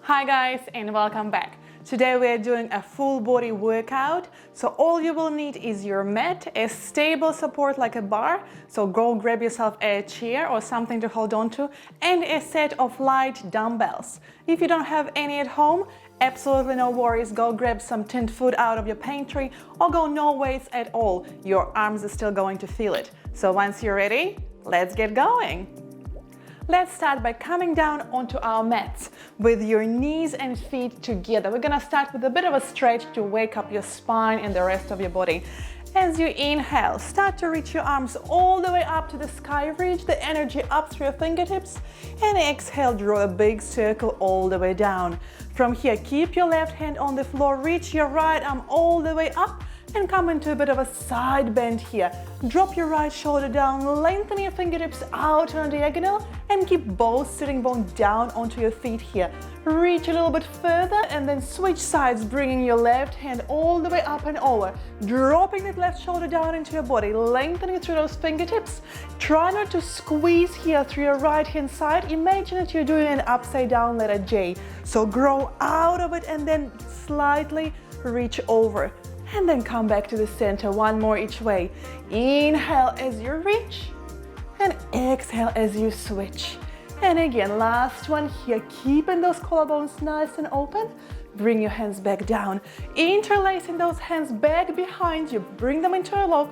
Hi guys, and welcome back. Today we are doing a full body workout. So all you will need is your mat, a stable support like a bar. So go grab yourself a chair or something to hold on to, and a set of light dumbbells. If you don't have any at home, absolutely no worries. Go grab some tinned food out of your pantry or go no weights at all. Your arms are still going to feel it. So once you're ready, let's get going. Let's start by coming down onto our mats with your knees and feet together. We're gonna start with a bit of a stretch to wake up your spine and the rest of your body. As you inhale, start to reach your arms all the way up to the sky. Reach the energy up through your fingertips, and exhale, draw a big circle all the way down. From here, keep your left hand on the floor, reach your right arm all the way up, and come into a bit of a side bend here. Drop your right shoulder down, lengthen your fingertips out on diagonal, and keep both sitting bones down onto your feet here. Reach a little bit further and then switch sides, bringing your left hand all the way up and over. Dropping that left shoulder down into your body, lengthening through those fingertips. Try not to squeeze here through your right hand side. Imagine that you're doing an upside down letter J. So grow out of it and then slightly reach over. And then come back to the center, one more each way. Inhale as you reach, and exhale as you switch. And again, last one here, keeping those collarbones nice and open. Bring your hands back down, interlacing those hands back behind you. Bring them into a lock,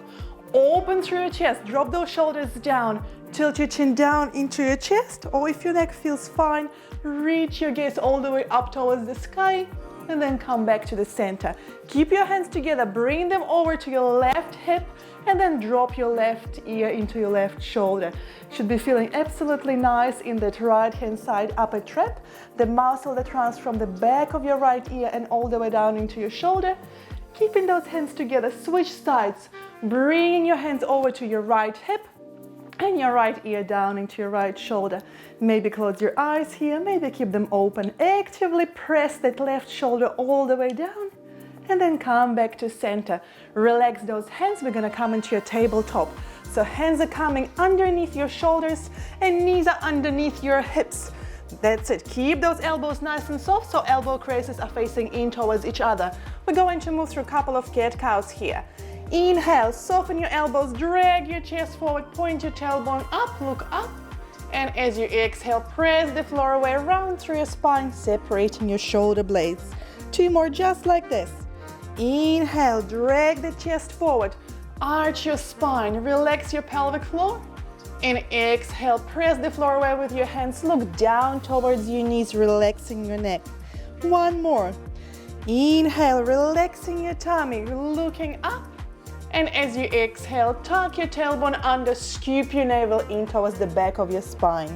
open through your chest, drop those shoulders down, tilt your chin down into your chest, or if your neck feels fine, reach your gaze all the way up towards the sky. And then come back to the center. Keep your hands together, bring them over to your left hip, and then drop your left ear into your left shoulder. Should be feeling absolutely nice in that right hand side upper trap, the muscle that runs from the back of your right ear and all the way down into your shoulder. Keeping those hands together, switch sides, bringing your hands over to your right hip, and your right ear down into your right shoulder. Maybe close your eyes here, maybe keep them open. Actively press that left shoulder all the way down, and then come back to center. Relax those hands. We're gonna come into your tabletop. So hands are coming underneath your shoulders and knees are underneath your hips. That's it. Keep those elbows nice and soft so elbow creases are facing in towards each other. We're going to move through a couple of cat-cows here. Inhale, soften your elbows, drag your chest forward, point your tailbone up, look up. And as you exhale, press the floor away, round through your spine, separating your shoulder blades. Two more just like this. Inhale, drag the chest forward, arch your spine, relax your pelvic floor. And exhale, press the floor away with your hands, look down towards your knees, relaxing your neck. One more. Inhale, relaxing your tummy, looking up. And as you exhale, tuck your tailbone under, scoop your navel in towards the back of your spine.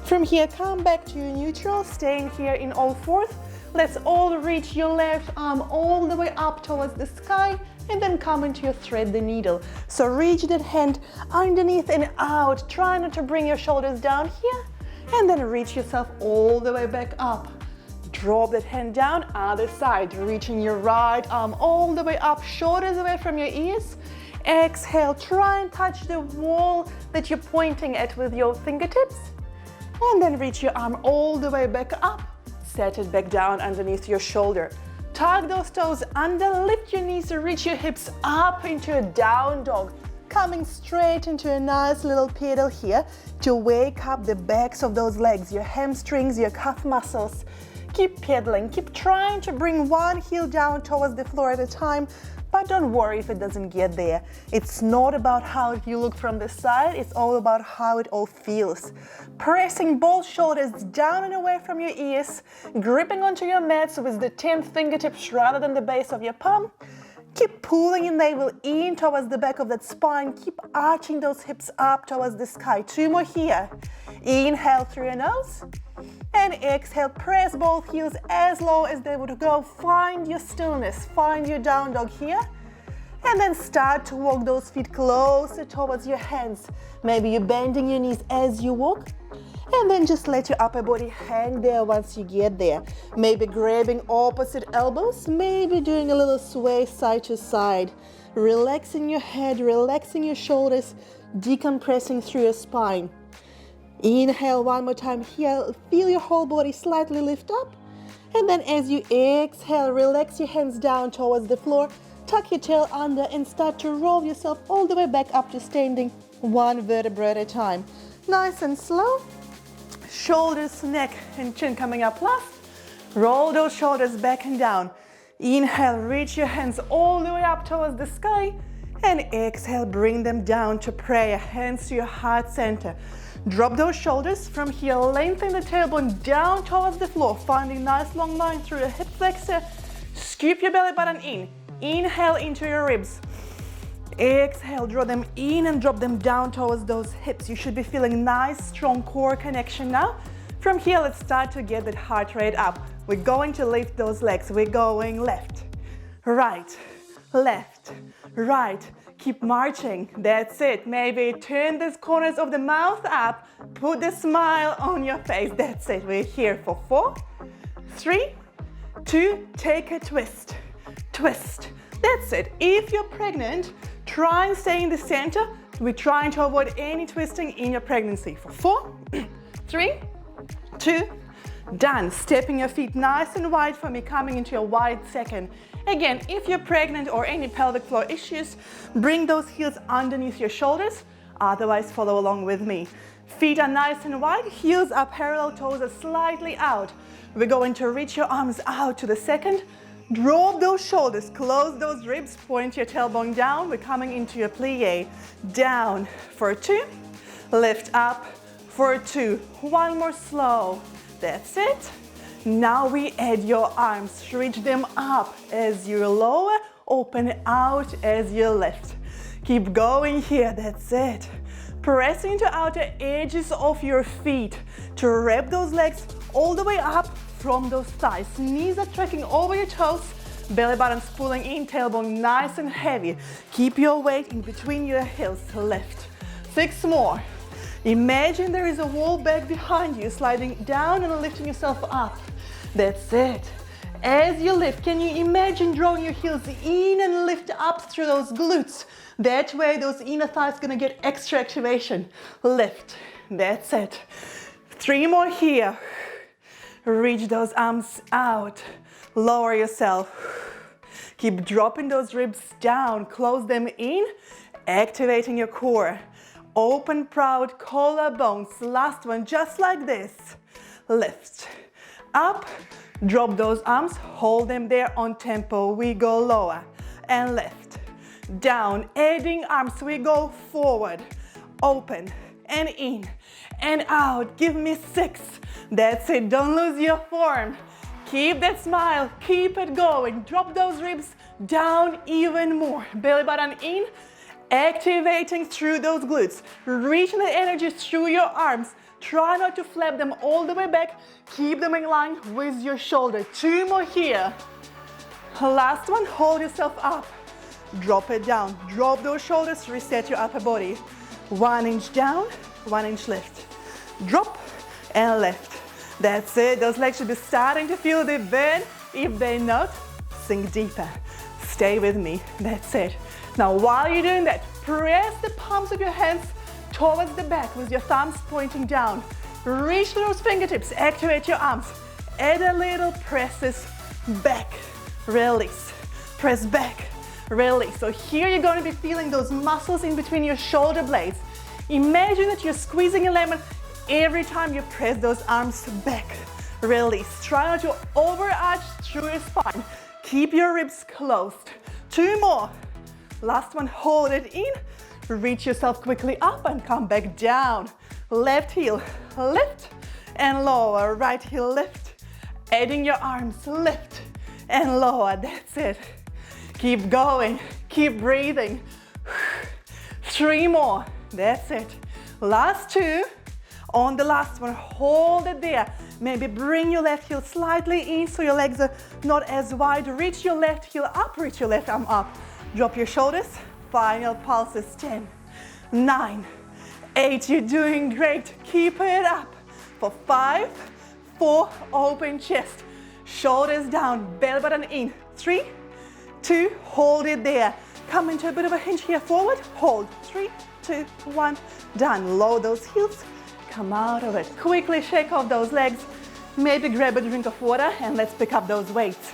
From here, come back to your neutral, staying here in all fours. Let's all reach your left arm all the way up towards the sky, and then come into your thread the needle. So reach that hand underneath and out. Try not to bring your shoulders down here, and then reach yourself all the way back up. Drop that hand down, other side, reaching your right arm all the way up, shoulders away from your ears. Exhale, try and touch the wall that you're pointing at with your fingertips. And then reach your arm all the way back up. Set it back down underneath your shoulder. Tuck those toes under, lift your knees, reach your hips up into a down dog. Coming straight into a nice little pedal here to wake up the backs of those legs, your hamstrings, your calf muscles. Keep pedaling, keep trying to bring one heel down towards the floor at a time, but don't worry if it doesn't get there. It's not about how you look from the side, it's all about how it all feels. Pressing both shoulders down and away from your ears, gripping onto your mats with the 10 fingertips rather than the base of your palm. Keep pulling your navel in towards the back of that spine. Keep arching those hips up towards the sky. Two more here. Inhale through your nose. And exhale, press both heels as low as they would go. Find your stillness, find your down dog here. And then start to walk those feet closer towards your hands. Maybe you're bending your knees as you walk. And then just let your upper body hang there once you get there. Maybe grabbing opposite elbows, maybe doing a little sway side to side. Relaxing your head, relaxing your shoulders, decompressing through your spine. Inhale one more time here. Feel your whole body slightly lift up. And then as you exhale, relax your hands down towards the floor. Tuck your tail under and start to roll yourself all the way back up to standing, one vertebra at a time. Nice and slow. Shoulders, neck, and chin coming up last. Roll those shoulders back and down. Inhale, reach your hands all the way up towards the sky. And exhale, bring them down to prayer, hands to your heart center. Drop those shoulders. From here, lengthen the tailbone down towards the floor, finding nice long line through your hip flexor. Scoop your belly button in. Inhale into your ribs. Exhale, draw them in and drop them down towards those hips. You should be feeling nice, strong core connection now. From here, let's start to get that heart rate up. We're going to lift those legs. We're going left, right, left, right. Keep marching. That's it. Maybe turn the corners of the mouth up. Put the smile on your face. That's it. We're here for 4, 3, 2, take a twist. Twist. That's it. If you're pregnant, try and stay in the center. We're trying to avoid any twisting in your pregnancy. For 4, 3, 2, done. Stepping your feet nice and wide for me, coming into a wide second. Again, if you're pregnant or any pelvic floor issues, bring those heels underneath your shoulders. Otherwise, follow along with me. Feet are nice and wide, heels are parallel, toes are slightly out. We're going to reach your arms out to the second. Drop those shoulders, close those ribs, point your tailbone down. We're coming into your plie. Down for 2, lift up for 2. One more slow. That's it. Now we add your arms, reach them up as you lower, open out as you lift. Keep going here, that's it. Press into outer edges of your feet to wrap those legs all the way up from those thighs. Knees are tracking over your toes, belly button's pulling in, tailbone nice and heavy. Keep your weight in between your heels, lift. 6 more. Imagine there is a wall back behind you, sliding down and lifting yourself up. That's it. As you lift, can you imagine drawing your heels in and lift up through those glutes? That way, those inner thighs gonna get extra activation. Lift. That's it. 3 more here. Reach those arms out. Lower yourself. Keep dropping those ribs down. Close them in. Activating your core. Open, proud collarbones. Last one, just like this. Lift. Up, drop those arms, hold them there on tempo. We go lower and lift. Down, adding arms, we go forward. Open and in and out. Give me 6. That's it, don't lose your form. Keep that smile, keep it going. Drop those ribs down even more. Belly button in, activating through those glutes. Reaching the energy through your arms. Try not to flap them all the way back. Keep them in line with your shoulder. 2 more here. Last one, hold yourself up. Drop it down. Drop those shoulders, reset your upper body. 1 inch down, 1 inch lift. Drop and lift. That's it. Those legs should be starting to feel the burn. If they're not, sink deeper. Stay with me. That's it. Now, while you're doing that, press the palms of your hands towards the back with your thumbs pointing down. Reach those fingertips, activate your arms. Add a little presses back, release. Press back, release. So here you're going to be feeling those muscles in between your shoulder blades. Imagine that you're squeezing a lemon every time you press those arms back, release. Try not to overarch through your spine. Keep your ribs closed. 2 more. Last one, hold it in. Reach yourself quickly up and come back down. Left heel, lift and lower. Right heel, lift. Adding your arms, lift and lower. That's it. Keep going, keep breathing. 3 more, that's it. Last 2. On the last one, hold it there. Maybe bring your left heel slightly in so your legs are not as wide. Reach your left heel up, reach your left arm up. Drop your shoulders. Final pulses. 10, 9, 8. You're doing great. Keep it up. For 5, 4, open chest. Shoulders down, belly button in. 3, 2, hold it there. Come into a bit of a hinge here, forward, hold. 3, 2, 1, done. Lower those heels. come out of it. Quickly shake off those legs, maybe grab a drink of water, and let's pick up those weights.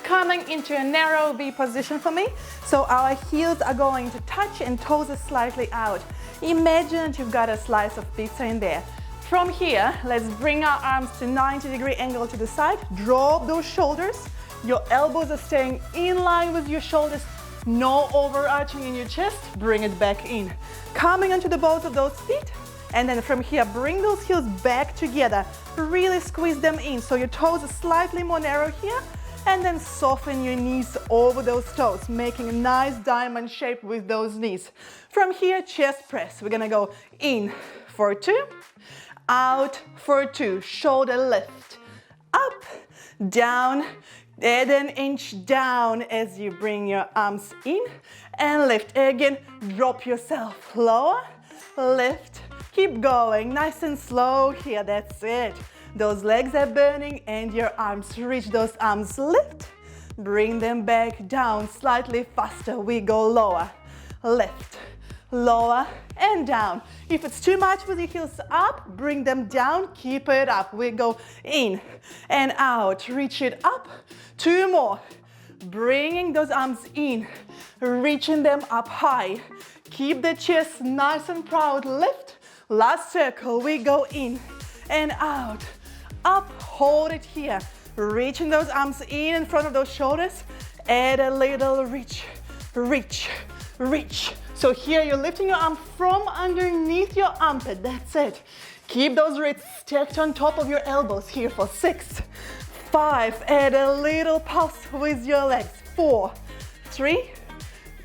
Coming into a narrow V position for me, so our heels are going to touch and toes are slightly out. Imagine you've got a slice of pizza in there. From here, let's bring our arms to 90-degree angle to the side, drop those shoulders, your elbows are staying in line with your shoulders, no overarching in your chest, bring it back in. Coming onto the balls of those feet, and then from here, bring those heels back together, really squeeze them in, so your toes are slightly more narrow here, and then soften your knees over those toes, making a nice diamond shape with those knees. From here, chest press. We're gonna go in for 2, out for 2, shoulder lift, up, down, add an inch down as you bring your arms in, and lift. Again, drop yourself, lower, lift, keep going, nice and slow here, that's it. Those legs are burning and your arms reach those arms, lift, bring them back down slightly faster. We go lower, lift, lower and down. If it's too much with your heels up, bring them down, keep it up. We go in and out, reach it up, 2 more. Bringing those arms in, reaching them up high. Keep the chest nice and proud, lift, last circle. We go in and out, up, hold it here, reaching those arms in front of those shoulders, add a little reach, reach, reach. So here you're lifting your arm from underneath your armpit, that's it. Keep those wrists stacked on top of your elbows here for 6, 5, add a little pulse with your legs, 4, 3,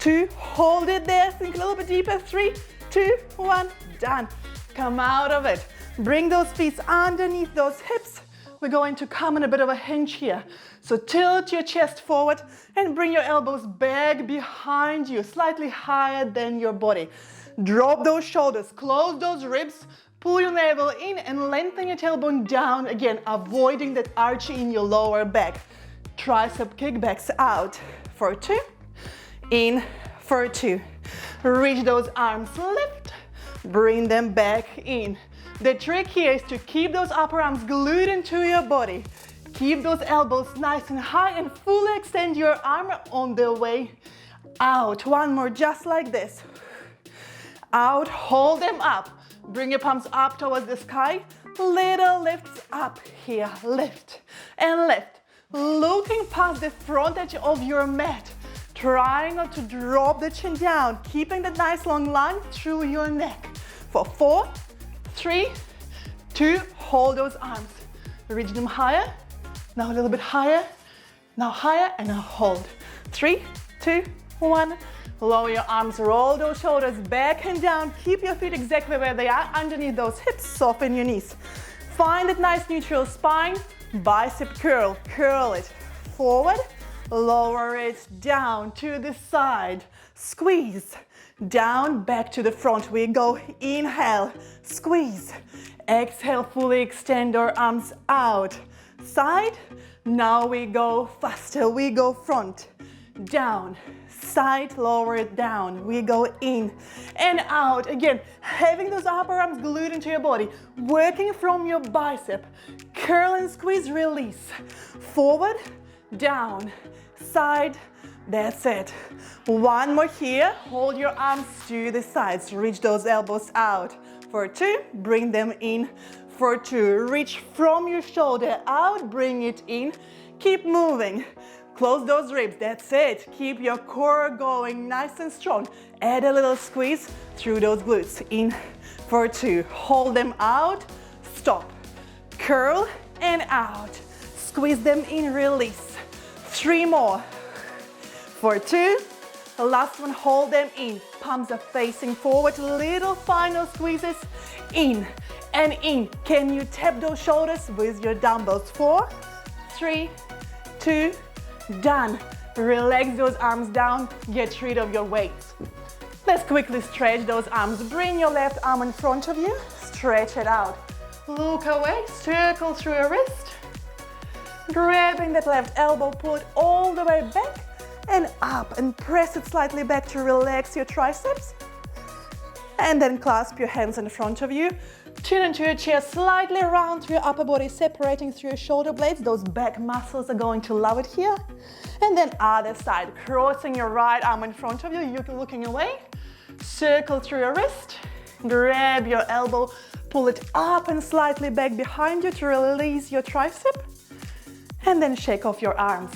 2, hold it there, think a little bit deeper, 3, 2, 1, done. Come out of it. Bring those feet underneath those hips. We're going to come in a bit of a hinge here. So tilt your chest forward and bring your elbows back behind you, slightly higher than your body. Drop those shoulders, close those ribs, pull your navel in and lengthen your tailbone down again, avoiding that arch in your lower back. Tricep kickbacks out for 2, in for 2. Reach those arms, lift, bring them back in. The trick here is to keep those upper arms glued into your body. Keep those elbows nice and high and fully extend your arm on the way out. 1 more, just like this. Out, hold them up. Bring your palms up towards the sky. Little lifts up here, lift and lift. Looking past the front edge of your mat. Trying not to drop the chin down, keeping that nice long line through your neck. For 4, 3, 2, hold those arms. Reach them higher. Now a little bit higher. Now higher and now hold. 3, 2, 1. Lower your arms, roll those shoulders back and down. Keep your feet exactly where they are, underneath those hips, soften your knees. Find that nice neutral spine, bicep curl, curl it forward, lower it down to the side, squeeze, down, back to the front. We go, inhale, squeeze, exhale, fully extend our arms out, side. Now we go faster, we go front, down, side, lower it down. We go in and out. Again, having those upper arms glued into your body, working from your bicep. Curl and squeeze, release. Forward, down, side. That's it. 1 more here. Hold your arms to the sides. Reach those elbows out. For 2, bring them in. For 2, reach from your shoulder out, bring it in. Keep moving. Close those ribs, that's it. Keep your core going nice and strong. Add a little squeeze through those glutes. In for 2, hold them out, stop. Curl and out. Squeeze them in, release. 3 more. For 2, the last one, hold them in. Palms are facing forward, little final squeezes. In and in. Can you tap those shoulders with your dumbbells? 4, 3, 2, done. Relax those arms down, get rid of your weights. Let's quickly stretch those arms. Bring your left arm in front of you, stretch it out. Look away, circle through your wrist. Grabbing that left elbow, pull it all the way back and up and press it slightly back to relax your triceps. And then clasp your hands in front of you. Tune into your chair, slightly round through your upper body, separating through your shoulder blades. Those back muscles are going to love it here. And then other side, crossing your right arm in front of you, you're looking away. Circle through your wrist, grab your elbow, pull it up and slightly back behind you to release your tricep. And then shake off your arms.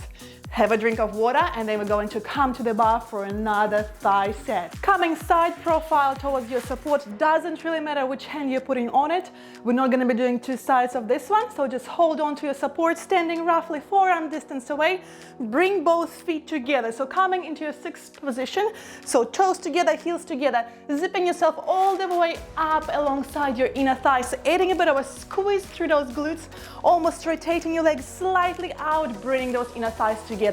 Have a drink of water, and then we're going to come to the bar for another thigh set. Coming side profile towards your support. Doesn't really matter which hand you're putting on it. We're not going to be doing two sides of this one, so just hold on to your support, standing roughly forearm distance away. Bring both feet together, so coming into your sixth position. So toes together, heels together, zipping yourself all the way up alongside your inner thighs, so adding a bit of a squeeze through those glutes, almost rotating your legs slightly out, bringing those inner thighs together.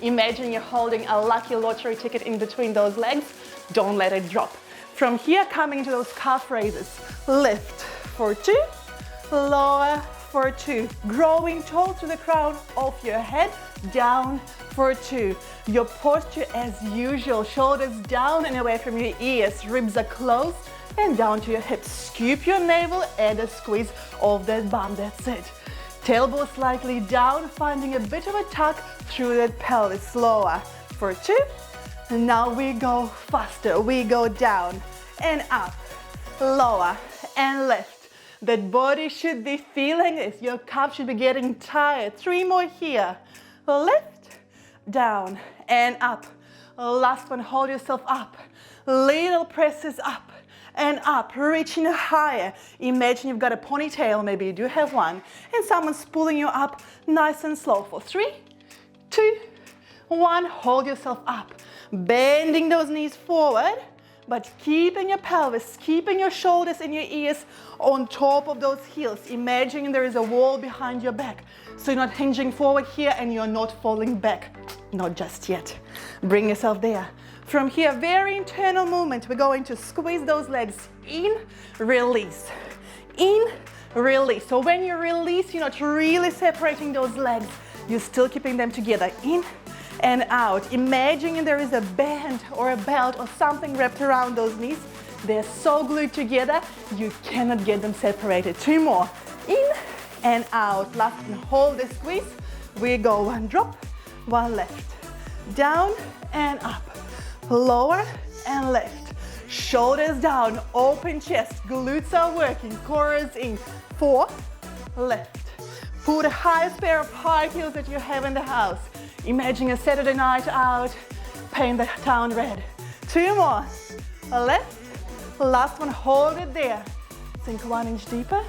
Imagine you're holding a lucky lottery ticket in between those legs. Don't let it drop. From here, coming into those calf raises. Lift for 2, lower for 2. Growing tall to the crown of your head, down for 2. Your posture as usual, shoulders down and away from your ears, ribs are closed and down to your hips. Scoop your navel, add a squeeze of that bum, that's it. Tailbone slightly down, finding a bit of a tuck through that pelvis. Slower for 2. And now we go faster. We go down and up, lower and lift. That body should be feeling this. Your calf should be getting tired. 3 more here. Lift, down and up. Last one, hold yourself up. Little presses up and up, reaching higher. Imagine you've got a ponytail, maybe you do have one, and someone's pulling you up nice and slow for 3, 2, 1. Hold yourself up, bending those knees forward, but keeping your pelvis, keeping your shoulders and your ears on top of those heels. Imagine there is a wall behind your back, so you're not hinging forward here and you're not falling back. Not just yet. Bring yourself there. From here, very internal movement. We're going to squeeze those legs in, release, in, release. So when you release, you're not really separating those legs. You're still keeping them together, in and out. Imagine there is a band or a belt or something wrapped around those knees. They're so glued together, you cannot get them separated. 2 more, in and out. Last one, hold the squeeze. We go 1 drop, 1 left, down and up. Lower and lift. Shoulders down, open chest, glutes are working, core is in. 4, lift. Put the highest pair of high heels that you have in the house. Imagine a Saturday night out, paint the town red. 2 more, left. Last one, hold it there. Sink 1 inch deeper,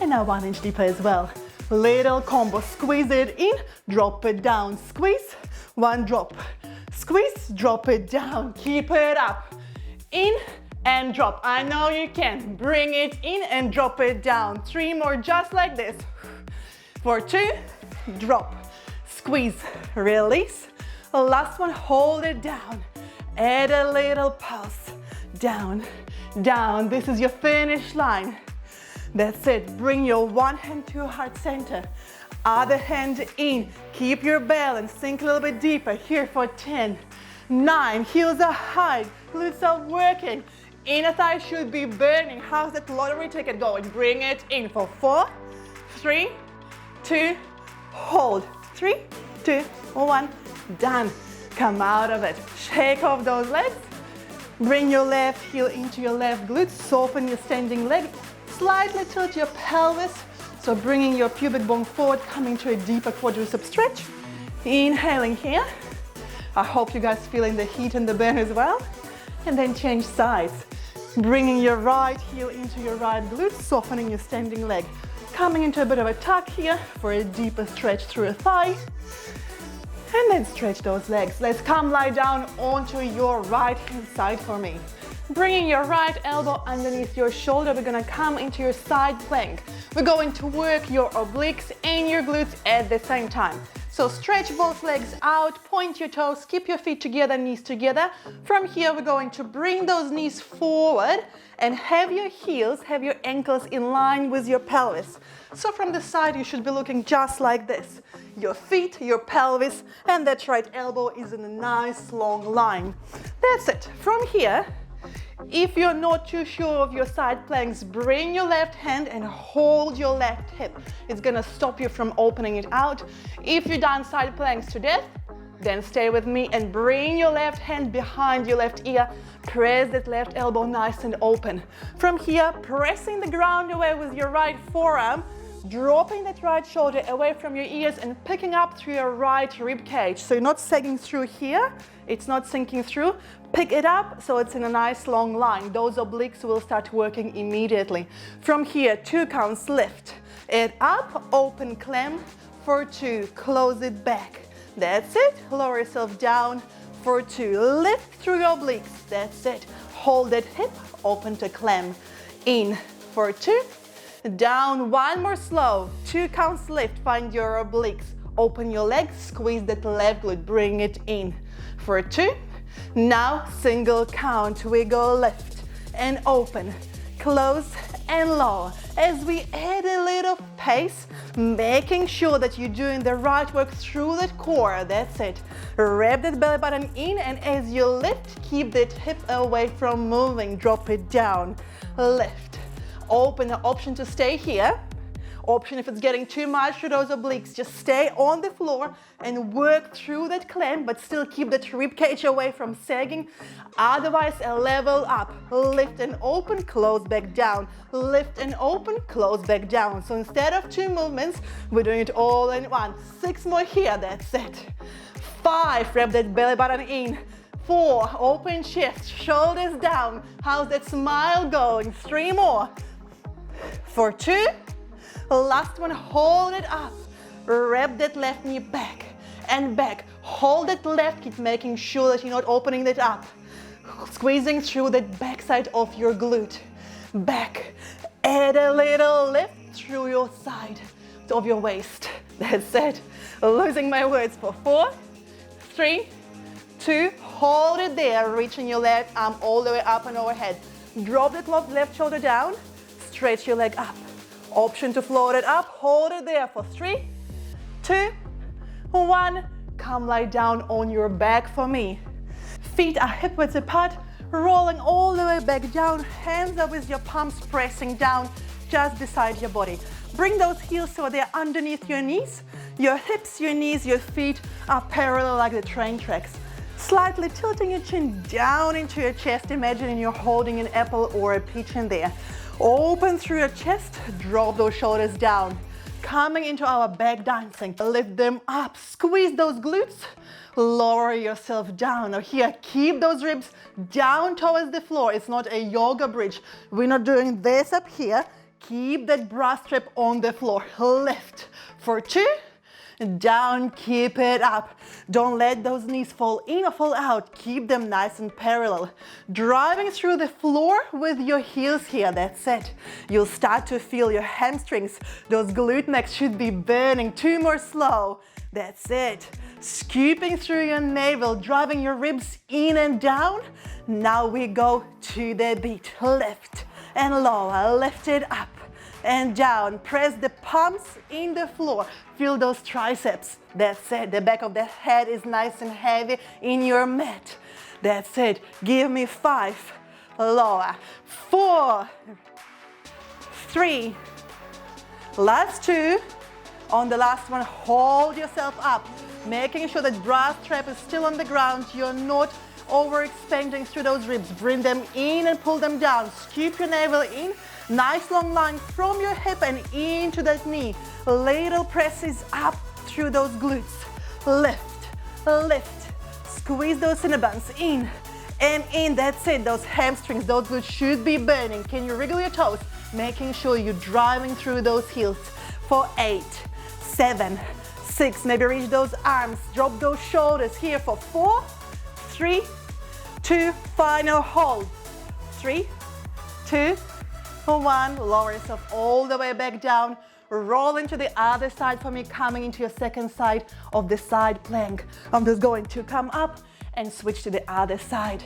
and now 1 inch deeper as well. Little combo, squeeze it in, drop it down, squeeze, 1 drop. Squeeze, drop it down, keep it up. In and drop. I know you can. Bring it in and drop it down. 3 more just like this. For 2, drop. Squeeze, release. Last one, hold it down. Add a little pulse. Down, down. This is your finish line. That's it. Bring your one hand to heart center. Other hand in. Keep your balance. Sink a little bit deeper. Here for 10, 9. Heels are high. Glutes are working. Inner thigh should be burning. How's that lottery ticket going? Bring it in for 4, 3, 2, hold. 3, 2, 1. Done. Come out of it. Shake off those legs. Bring your left heel into your left glute. Soften your standing leg. Slightly tilt your pelvis. So bringing your pubic bone forward, coming to a deeper quadricep stretch. Inhaling here. I hope you guys feeling the heat and the burn as well. And then change sides. Bringing your right heel into your right glute, softening your standing leg. Coming into a bit of a tuck here for a deeper stretch through a thigh. And then stretch those legs. Let's come lie down onto your right hand side for me. Bringing your right elbow underneath your shoulder, we're gonna come into your side plank. We're going to work your obliques and your glutes at the same time. So stretch both legs out, point your toes, keep your feet together, knees together. From here, we're going to bring those knees forward and have your heels, have your ankles in line with your pelvis. So from the side, you should be looking just like this. Your feet, your pelvis, and that right elbow is in a nice long line. That's it. From here, If you're not too sure of your side planks, bring your left hand and hold your left hip. It's gonna stop you from opening it out. If you've done side planks to death, then stay with me and bring your left hand behind your left ear. Press that left elbow nice and open. From here, pressing the ground away with your right forearm, dropping that right shoulder away from your ears and picking up through your right rib cage. So you're not sagging through here, it's not sinking through. Pick it up so it's in a nice long line. Those obliques will start working immediately. From here, 2 counts, lift it up, open, clamp for 2, close it back. That's it. Lower yourself down for 2. Lift through your obliques. That's it. Hold that hip, open to clamp. In for 2. Down, 1 more slow. 2 counts, lift. Find your obliques. Open your legs, squeeze that left glute, bring it in for 2. Now, single count. We go lift and open, close and lower. As we add a little pace, making sure that you're doing the right work through that core. That's it. Wrap that belly button in, and as you lift, keep that hip away from moving. Drop it down. Lift. Open, the option to stay here. Option if it's getting too much to those obliques, just stay on the floor and work through that clamp, but still keep that rib cage away from sagging. Otherwise, a level up. Lift and open, close back down. Lift and open, close back down. So instead of 2 movements, we're doing it all in 1. 6 more here, that's it. 5, wrap that belly button in. 4, open chest, shoulders down. How's that smile going? 3 more. For 2. Last one, hold it up. Wrap that left knee back and back. Hold it left, keep making sure that you're not opening it up. Squeezing through that backside of your glute. Back. Add a little lift through your side of your waist. That's it. Losing my words for 4, 3, 2, hold it there. Reaching your left arm all the way up and overhead. Drop that left shoulder down. Stretch your leg up. Option to float it up, hold it there for 3, 2, 1. Come lie down on your back for me. Feet are hip width apart, rolling all the way back down. Hands up with your palms pressing down just beside your body. Bring those heels so they're underneath your knees. Your hips, your knees, your feet are parallel like the train tracks. Slightly tilting your chin down into your chest, imagining you're holding an apple or a peach in there. Open through your chest, drop those shoulders down. Coming into our back dancing, lift them up, squeeze those glutes, lower yourself down. Now here, keep those ribs down towards the floor. It's not a yoga bridge. We're not doing this up here. Keep that bra strap on the floor. Lift for 2. Down, keep it up. Don't let those knees fall in or fall out. Keep them nice and parallel. Driving through the floor with your heels here, that's it. You'll start to feel your hamstrings. Those glute necks should be burning. 2 more slow. That's it. Scooping through your navel, driving your ribs in and down. Now we go to the beat. Lift and lower, lift it up and down. Press the palms in the floor. Feel those triceps. That's it. The back of the head is nice and heavy in your mat. That's it. Give me 5. Lower. 4, 3. Last 2. On the last one, hold yourself up. Making sure that bra strap is still on the ground. You're not overextending through those ribs. Bring them in and pull them down. Scoop your navel in. Nice long line from your hip and into that knee. Little presses up through those glutes. Lift, lift. Squeeze those cinnabons in and in. That's it. Those hamstrings, those glutes should be burning. Can you wriggle your toes? Making sure you're driving through those heels. For 8, 7, 6. Maybe reach those arms. Drop those shoulders here for 4, 3, 2. Final hold. 3, 2, 1. Lower yourself all the way back down. Roll into the other side for me, coming into your second side of the side plank. I'm just going to come up and switch to the other side.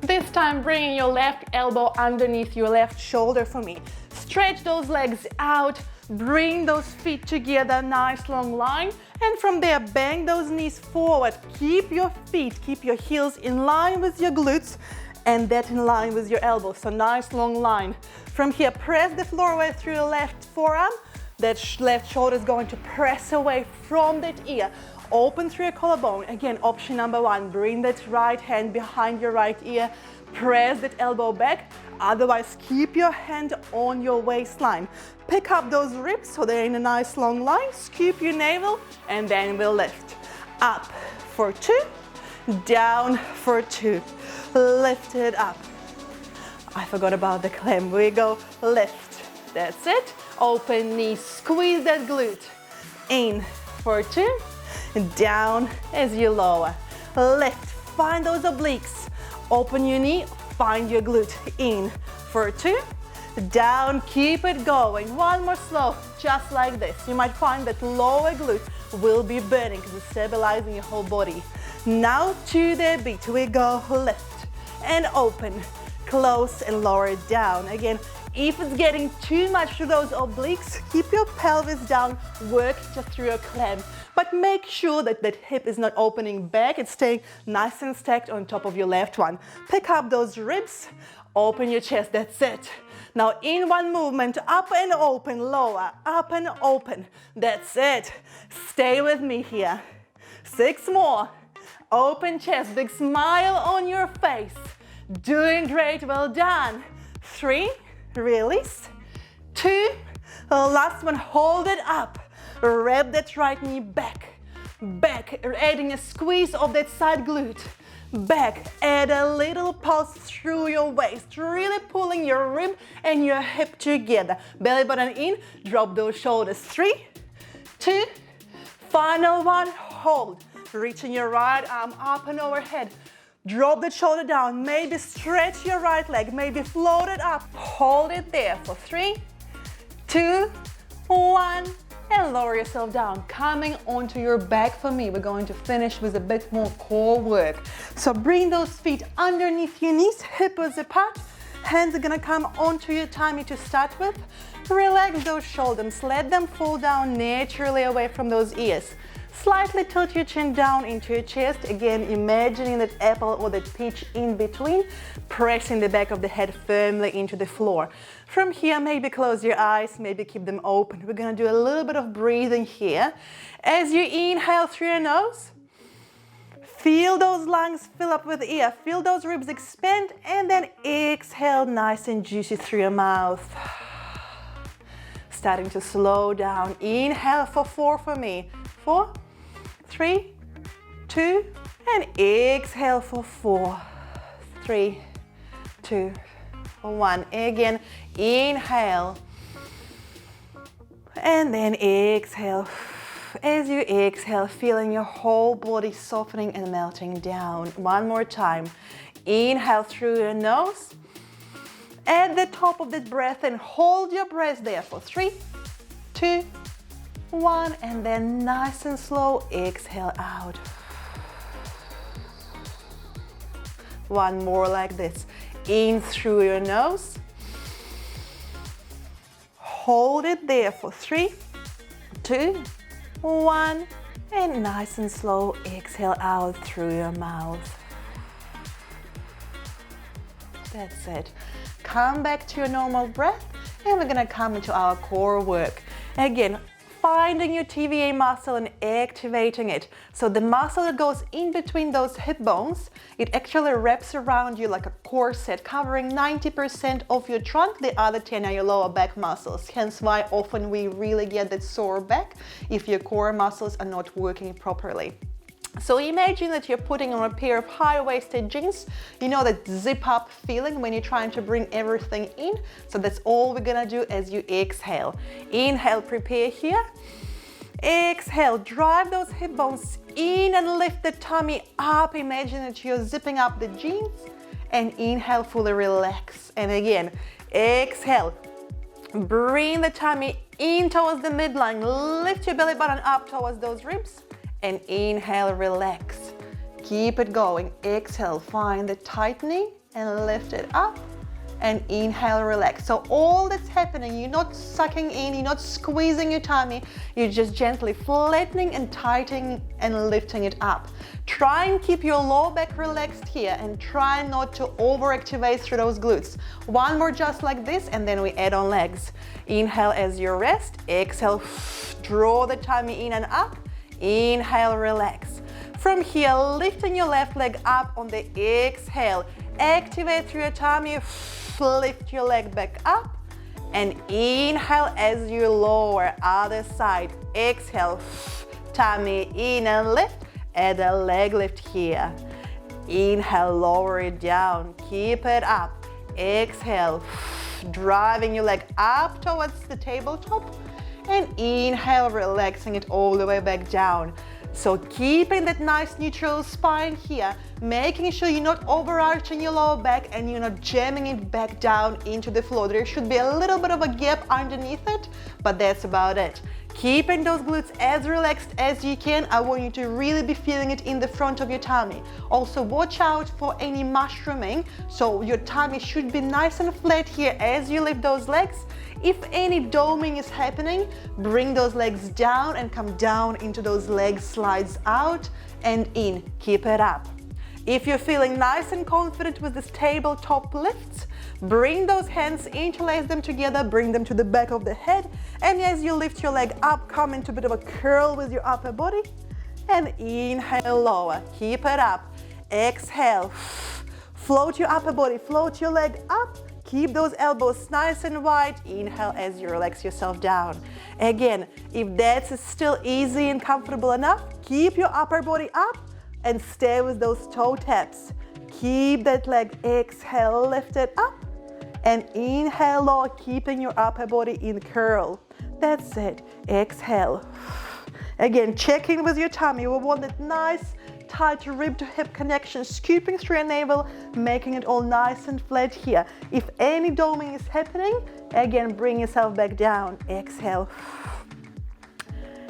This time, bringing your left elbow underneath your left shoulder for me. Stretch those legs out. Bring those feet together, nice long line. And from there, bang those knees forward. Keep your feet, keep your heels in line with your glutes. and that in line with your elbows. So nice long line. From here, press the floor away through your left forearm. That left shoulder is going to press away from that ear. Open through your collarbone. Again, option number one, bring that right hand behind your right ear. Press that elbow back. Otherwise, keep your hand on your waistline. Pick up those ribs so they're in a nice long line. Scoop your navel, and then we'll lift. Up for 2, down for 2. Lift it up. I forgot about the clamp. We go lift. That's it. Open knees, squeeze that glute. In for 2, down as you lower. Lift, find those obliques. Open your knee, find your glute. In for 2, down, keep it going. One more slow, just like this. You might find that lower glute will be burning because it's stabilizing your whole body. Now to the beat, we go lift and open, close and lower it down. Again, if it's getting too much to those obliques, keep your pelvis down, work just through your clamp. But make sure that that hip is not opening back, it's staying nice and stacked on top of your left one. Pick up those ribs, open your chest, that's it. Now in one movement, up and open, lower, up and open, that's it. Stay with me here. 6 more. Open chest, big smile on your face. Doing great, well done. 3, release. 2, last one, hold it up. Wrap that right knee back. Back, adding a squeeze of that side glute. Back, add a little pulse through your waist, really pulling your rib and your hip together. Belly button in, drop those shoulders. 3, 2, final one, hold. Reaching your right arm up and overhead. Drop the shoulder down, maybe stretch your right leg, maybe float it up. Hold it there for 3, 2, 1, and lower yourself down. Coming onto your back for me, we're going to finish with a bit more core work. So bring those feet underneath your knees, hip width apart. Hands are gonna come onto your tummy to start with. Relax those shoulders, let them fall down naturally away from those ears. Slightly tilt your chin down into your chest. Again, imagining that apple or that peach in between, pressing the back of the head firmly into the floor. From here, maybe close your eyes, maybe keep them open. We're gonna do a little bit of breathing here. As you inhale through your nose, feel those lungs fill up with air, feel those ribs expand, and then exhale nice and juicy through your mouth. Starting to slow down. Inhale for 4 for me. 4, 3, 2, and exhale for 4, 3, 2, 1. Again, inhale, and then exhale. As you exhale, feeling your whole body softening and melting down. One more time. Inhale through your nose. At the top of that breath, and hold your breath there for 3, 2, 1, and then nice and slow, exhale out. One more like this. In through your nose. Hold it there for 3, 2, 1, and nice and slow, exhale out through your mouth. That's it. Come back to your normal breath, and we're gonna come into our core work. Again, finding your TVA muscle and activating it. So the muscle that goes in between those hip bones, it actually wraps around you like a corset, covering 90% of your trunk. The other 10 are your lower back muscles. Hence why often we really get that sore back if your core muscles are not working properly. So imagine that you're putting on a pair of high-waisted jeans. You know that zip up feeling when you're trying to bring everything in. So that's all we're gonna do as you exhale. Inhale, prepare here. Exhale, drive those hip bones in and lift the tummy up. Imagine that you're zipping up the jeans. And inhale, fully relax. And again, exhale. Bring the tummy in towards the midline. Lift your belly button up towards those ribs. And inhale, relax. Keep it going. Exhale, find the tightening and lift it up. and inhale, relax. So all that's happening, you're not sucking in, you're not squeezing your tummy, you're just gently flattening and tightening and lifting it up. Try and keep your lower back relaxed here and try not to overactivate through those glutes. One more just like this, and then we add on legs. Inhale as you rest, exhale, draw the tummy in and up, inhale, relax. From here, lifting your left leg up on the exhale, activate through your tummy, lift your leg back up, and inhale as you lower, other side, exhale, tummy in and lift, add a leg lift here. Inhale, lower it down, keep it up, exhale, driving your leg up towards the tabletop, and inhale, relaxing it all the way back down. So keeping that nice neutral spine here, making sure you're not overarching your lower back and you're not jamming it back down into the floor. There should be a little bit of a gap underneath it, but that's about it. Keeping those glutes as relaxed as you can. I want you to really be feeling it in the front of your tummy. Also watch out for any mushrooming, so your tummy should be nice and flat here as you lift those legs. If any doming is happening, bring those legs down and come down into those leg slides out and in. Keep it up. If you're feeling nice and confident with this tabletop lifts, bring those hands, interlace them together, bring them to the back of the head, and as you lift your leg up, come into a bit of a curl with your upper body, and inhale, lower. Keep it up. Exhale. Float your upper body, float your leg up. Keep those elbows nice and wide. Inhale as you relax yourself down. Again, if that's still easy and comfortable enough, keep your upper body up and stay with those toe taps. Keep that leg, exhale, lift it up, and inhale, lower, keeping your upper body in curl. That's it. Exhale. Again, check in with your tummy. We want that nice, tight rib to hip connection, scooping through your navel, making it all nice and flat here. If any doming is happening, again, bring yourself back down. Exhale.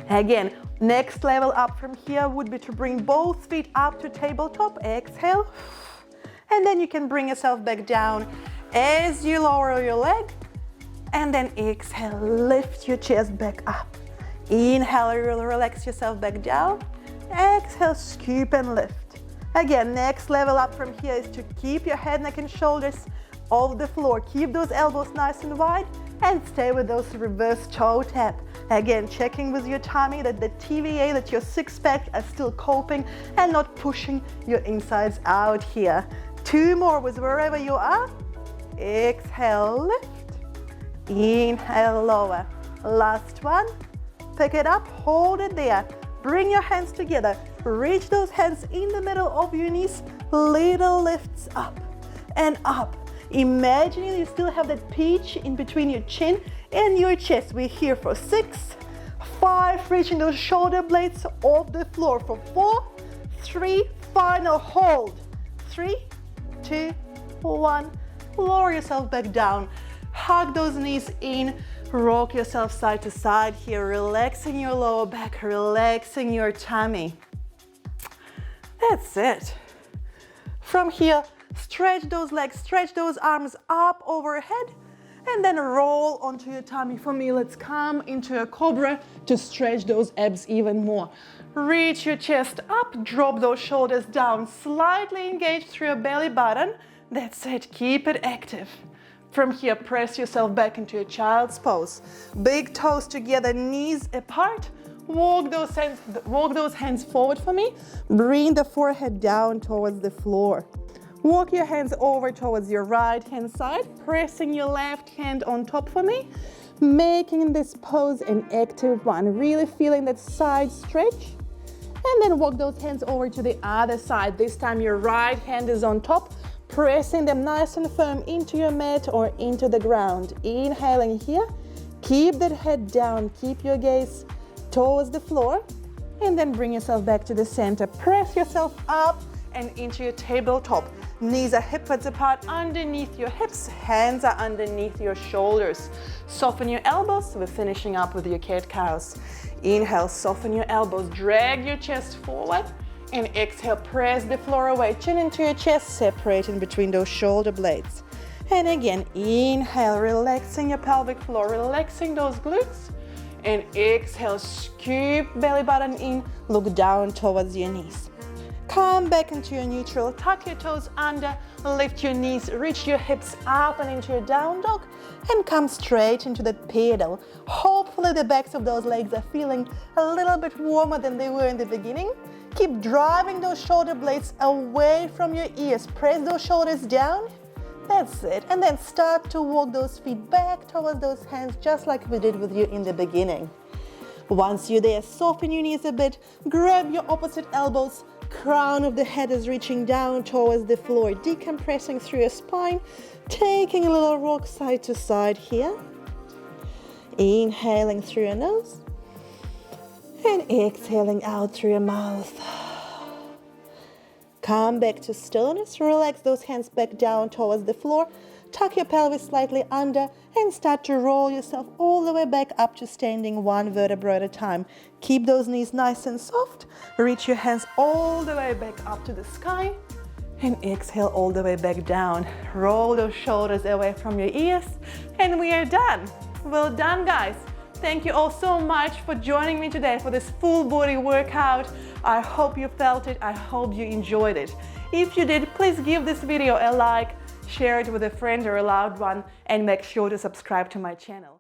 Again, next level up from here would be to bring both feet up to tabletop. Exhale. And then you can bring yourself back down as you lower your leg. And then exhale, lift your chest back up. Inhale, relax yourself back down. Exhale, scoop and lift. Again, next level up from here is to keep your head, neck, and shoulders off the floor. Keep those elbows nice and wide and stay with those reverse toe tap. Again, checking with your tummy that the TVA, that your six pack are still coping and not pushing your insides out here. Two more with wherever you are. Exhale, lift. Inhale, lower. Last one. Pick it up, hold it there. Bring your hands together. Reach those hands in the middle of your knees. Little lifts up and up. Imagine you still have that peach in between your chin and your chest. We're here for 6, 5, reaching those shoulder blades off the floor for 4, 3, final hold. 3, 2, 1. Lower yourself back down. Hug those knees in. Rock yourself side to side here, relaxing your lower back, relaxing your tummy. That's it. From here, stretch those legs, stretch those arms up overhead, and then roll onto your tummy. For me, let's come into a cobra to stretch those abs even more. Reach your chest up, drop those shoulders down, slightly engage through your belly button. That's it, keep it active. From here, press yourself back into a child's pose. Big toes together, knees apart. Walk those hands forward for me. Bring the forehead down towards the floor. Walk your hands over towards your right hand side, pressing your left hand on top for me. Making this pose an active one, really feeling that side stretch. And then walk those hands over to the other side. This time your right hand is on top, pressing them nice and firm into your mat or into the ground. Inhaling here, keep that head down, keep your gaze towards the floor, and then bring yourself back to the center. Press yourself up and into your tabletop. Knees are hip width apart underneath your hips, hands are underneath your shoulders. Soften your elbows, we're finishing up with your cat-cows. Inhale, soften your elbows, drag your chest forward, and exhale, press the floor away, chin into your chest, separating between those shoulder blades. And again, inhale, relaxing your pelvic floor, relaxing those glutes. And exhale, scoop belly button in, look down towards your knees. Come back into your neutral, tuck your toes under, lift your knees, reach your hips up and into your down dog, and come straight into the pedal. Hopefully the backs of those legs are feeling a little bit warmer than they were in the beginning. Keep driving those shoulder blades away from your ears. Press those shoulders down. That's it. And then start to walk those feet back towards those hands, just like we did with you in the beginning. Once you're there, soften your knees a bit, grab your opposite elbows, crown of the head is reaching down towards the floor, decompressing through your spine, taking a little rock side to side here. Inhaling through your nose and exhaling out through your mouth. Come back to stillness, relax those hands back down towards the floor, tuck your pelvis slightly under and start to roll yourself all the way back up to standing, one vertebra at a time. Keep those knees nice and soft, reach your hands all the way back up to the sky and exhale all the way back down. Roll those shoulders away from your ears and we are done. Well done, guys. Thank you all so much for joining me today for this full body workout. I hope you felt it. I hope you enjoyed it. If you did, please give this video a like, share it with a friend or a loved one, and make sure to subscribe to my channel.